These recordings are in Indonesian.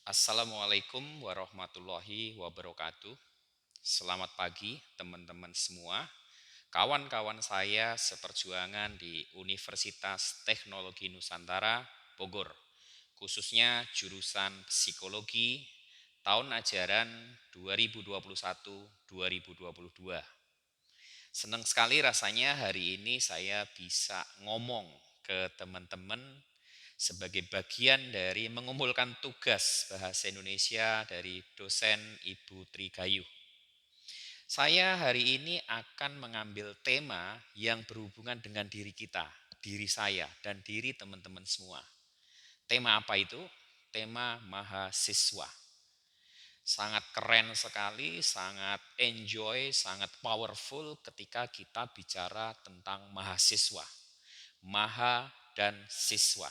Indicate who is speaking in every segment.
Speaker 1: Assalamualaikum warahmatullahi wabarakatuh. Selamat pagi teman-teman semua. Kawan-kawan saya seperjuangan di Universitas Teknologi Nusantara, Bogor. Khususnya jurusan Psikologi tahun ajaran 2021-2022. Senang sekali rasanya hari ini saya bisa ngomong ke teman-teman sebagai bagian dari mengumpulkan tugas bahasa Indonesia dari dosen Ibu Trigayu. Saya hari ini akan mengambil tema yang berhubungan dengan diri kita, diri saya, dan diri teman-teman semua. Tema apa itu? Tema mahasiswa. Sangat keren sekali, sangat enjoy, sangat powerful ketika kita bicara tentang mahasiswa. Maha dan siswa.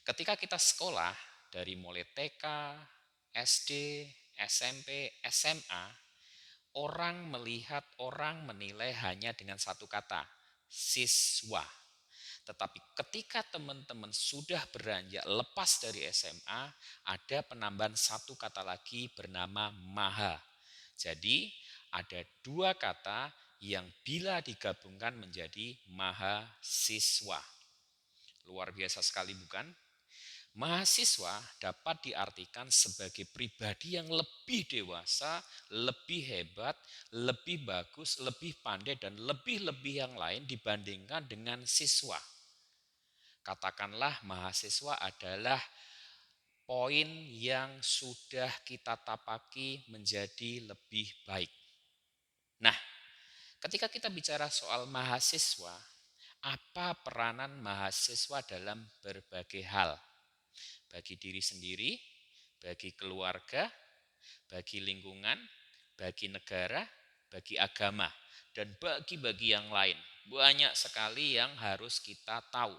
Speaker 1: Ketika kita sekolah dari mulai TK, SD, SMP, SMA, orang menilai hanya dengan satu kata, siswa. Tetapi ketika teman-teman sudah beranjak lepas dari SMA, ada penambahan satu kata lagi bernama maha. Jadi ada dua kata yang bila digabungkan menjadi mahasiswa. Luar biasa sekali bukan? Mahasiswa dapat diartikan sebagai pribadi yang lebih dewasa, lebih hebat, lebih bagus, lebih pandai, dan lebih-lebih yang lain dibandingkan dengan siswa. Katakanlah mahasiswa adalah poin yang sudah kita tapaki menjadi lebih baik. Nah, ketika kita bicara soal mahasiswa, apa peranan mahasiswa dalam berbagai hal? Bagi diri sendiri, bagi keluarga, bagi lingkungan, bagi negara, bagi agama, dan bagi yang lain. Banyak sekali yang harus kita tahu,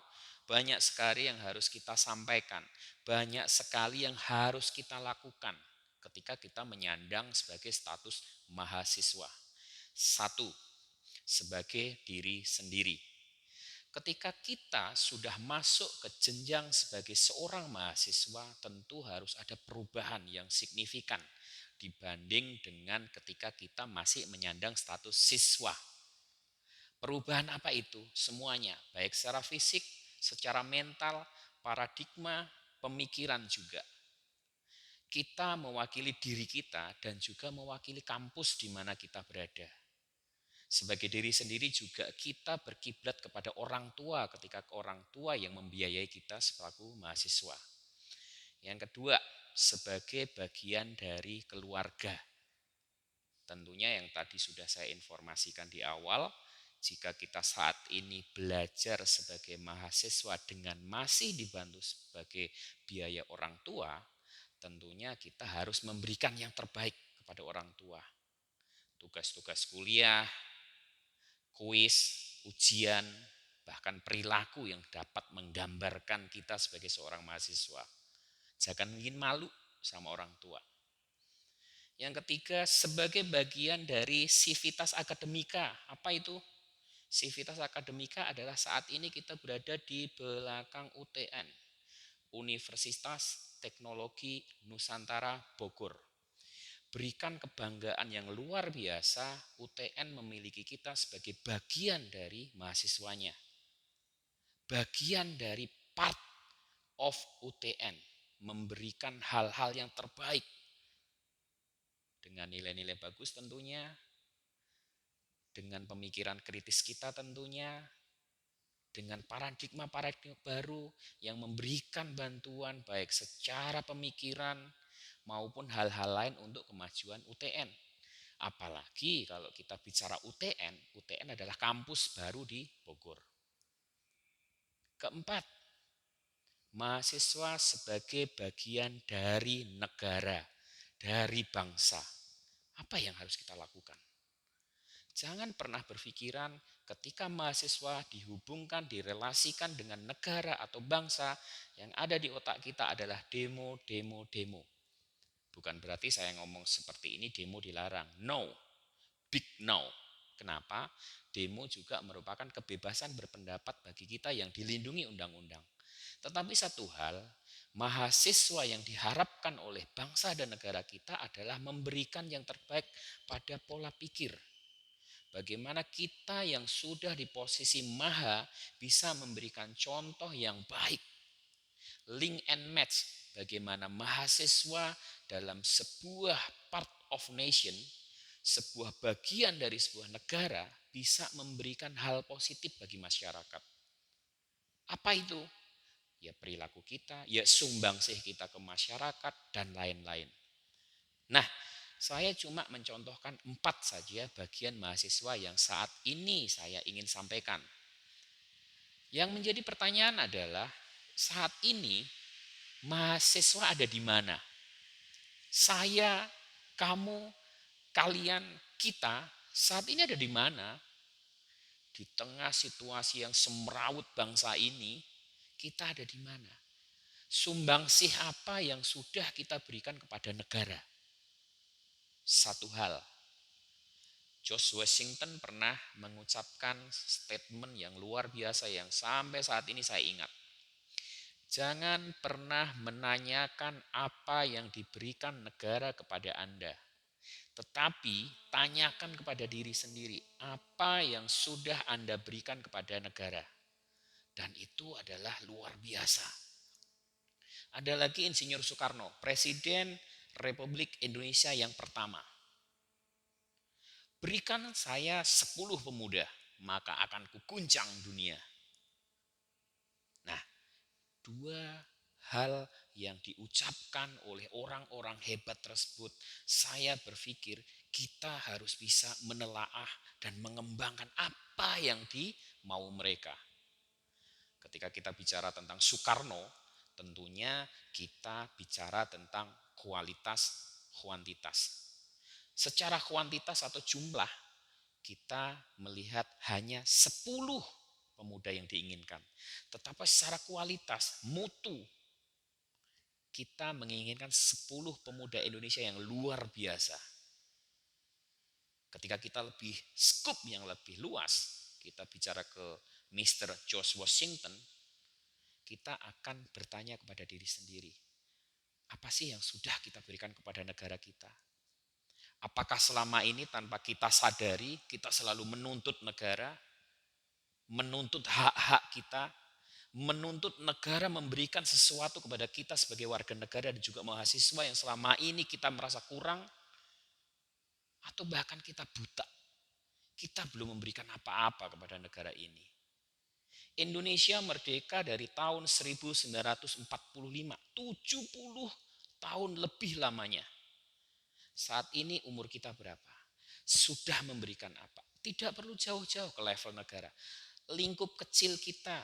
Speaker 1: banyak sekali yang harus kita sampaikan, banyak sekali yang harus kita lakukan ketika kita menyandang sebagai status mahasiswa. Satu, sebagai diri sendiri. Ketika kita sudah masuk ke jenjang sebagai seorang mahasiswa, tentu harus ada perubahan yang signifikan dibanding dengan ketika kita masih menyandang status siswa. Perubahan apa itu? Semuanya, baik secara fisik, secara mental, paradigma, pemikiran juga. Kita mewakili diri kita dan juga mewakili kampus di mana kita berada. Sebagai diri sendiri juga kita berkiblat kepada orang tua ketika orang tua yang membiayai kita selaku mahasiswa. Yang kedua, sebagai bagian dari keluarga. Tentunya yang tadi sudah saya informasikan di awal, jika kita saat ini belajar sebagai mahasiswa dengan masih dibantu sebagai biaya orang tua, tentunya kita harus memberikan yang terbaik kepada orang tua. Tugas-tugas kuliah, kuis, ujian, bahkan perilaku yang dapat menggambarkan kita sebagai seorang mahasiswa. Jangan ingin malu sama orang tua. Yang ketiga, sebagai bagian dari sivitas akademika. Apa itu? Sivitas akademika adalah saat ini kita berada di belakang UTN, Universitas Teknologi Nusantara Bogor. Berikan kebanggaan yang luar biasa, UTN memiliki kita sebagai bagian dari mahasiswanya. Bagian dari part of UTN, memberikan hal-hal yang terbaik. Dengan nilai-nilai bagus tentunya, dengan pemikiran kritis kita tentunya, dengan paradigma-paradigma baru yang memberikan bantuan baik secara pemikiran maupun hal-hal lain untuk kemajuan UTN. Apalagi kalau kita bicara UTN, UTN adalah kampus baru di Bogor. Keempat, mahasiswa sebagai bagian dari negara, dari bangsa. Apa yang harus kita lakukan? Jangan pernah berpikiran ketika mahasiswa dihubungkan, direlasikan dengan negara atau bangsa, yang ada di otak kita adalah demo, demo, demo. Bukan berarti saya ngomong seperti ini demo dilarang. No, big no. Kenapa? Demo juga merupakan kebebasan berpendapat bagi kita yang dilindungi undang-undang. Tetapi satu hal, Mahasiswa yang diharapkan oleh bangsa dan negara kita adalah memberikan yang terbaik pada pola pikir. Bagaimana kita yang sudah di posisi maha bisa memberikan contoh yang baik. Link and match bagaimana mahasiswa dalam sebuah part of nation, sebuah bagian dari sebuah negara bisa memberikan hal positif bagi masyarakat. Apa itu? Ya perilaku kita, ya sumbangsih kita ke masyarakat, dan lain-lain. Nah, saya cuma mencontohkan 4 saja bagian mahasiswa yang saat ini saya ingin sampaikan. Yang menjadi pertanyaan adalah, saat ini mahasiswa ada di mana? Saya, kamu, kalian, kita saat ini ada di mana? Di tengah situasi yang semrawut bangsa ini, kita ada di mana? Sumbangsih apa yang sudah kita berikan kepada negara? Satu hal, George Washington pernah mengucapkan statement yang luar biasa yang sampai saat ini saya ingat. Jangan pernah menanyakan apa yang diberikan negara kepada Anda. Tetapi tanyakan kepada diri sendiri, apa yang sudah Anda berikan kepada negara. Dan itu adalah luar biasa. Ada lagi Insinyur Soekarno, Presiden Republik Indonesia yang pertama. Berikan saya 10 pemuda, maka akan kuguncang dunia. Nah, dua hal yang diucapkan oleh orang-orang hebat tersebut, saya berpikir kita harus bisa menelaah dan mengembangkan apa yang dimau mereka. Ketika kita bicara tentang Soekarno, tentunya kita bicara tentang kualitas, kuantitas. Secara kuantitas atau jumlah, kita melihat hanya 10 pemuda yang diinginkan. Tetapi secara kualitas, mutu, kita menginginkan 10 pemuda Indonesia yang luar biasa. Ketika kita lebih skup yang lebih luas, kita bicara ke Mr. George Washington, kita akan bertanya kepada diri sendiri, apa sih yang sudah kita berikan kepada negara kita? Apakah selama ini tanpa kita sadari, kita selalu menuntut negara, menuntut hak-hak kita, menuntut negara memberikan sesuatu kepada kita sebagai warga negara dan juga mahasiswa yang selama ini kita merasa kurang, atau bahkan kita buta. Kita belum memberikan apa-apa kepada negara ini. Indonesia merdeka dari tahun 1945, 70 tahun lebih lamanya. Saat ini umur kita berapa? Sudah memberikan apa? Tidak perlu jauh-jauh ke level negara. Lingkup kecil kita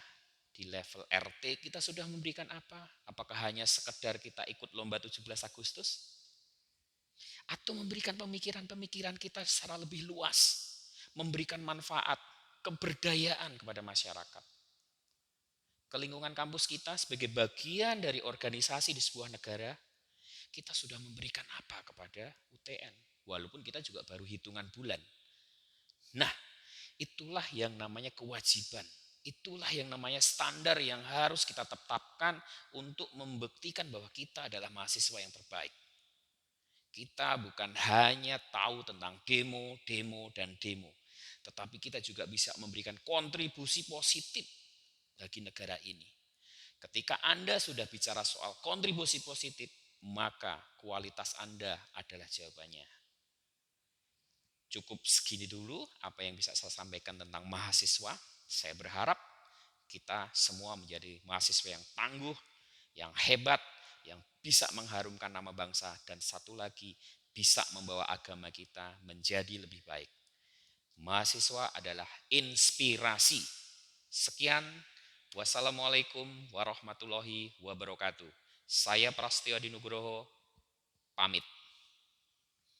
Speaker 1: di level RT kita sudah memberikan apa? Apakah hanya sekedar kita ikut lomba 17 Agustus? Atau memberikan pemikiran-pemikiran kita secara lebih luas. Memberikan manfaat, keberdayaan kepada masyarakat. Ke lingkungan kampus kita sebagai bagian dari organisasi di sebuah negara, kita sudah memberikan apa kepada UTN, walaupun kita juga baru hitungan bulan. Nah, itulah yang namanya kewajiban, itulah yang namanya standar yang harus kita tetapkan untuk membuktikan bahwa kita adalah mahasiswa yang terbaik. Kita bukan hanya tahu tentang demo, dan demo, tetapi kita juga bisa memberikan kontribusi positif bagi negara ini. Ketika Anda sudah bicara soal kontribusi positif, maka kualitas Anda adalah jawabannya. Cukup segini dulu apa yang bisa saya sampaikan tentang mahasiswa. Saya berharap kita semua menjadi mahasiswa yang tangguh, yang hebat, yang bisa mengharumkan nama bangsa, dan satu lagi bisa membawa agama kita menjadi lebih baik. Mahasiswa adalah inspirasi. Sekian. Wassalamualaikum warahmatullahi wabarakatuh. Saya Prasetyo Adi Nugroho, pamit.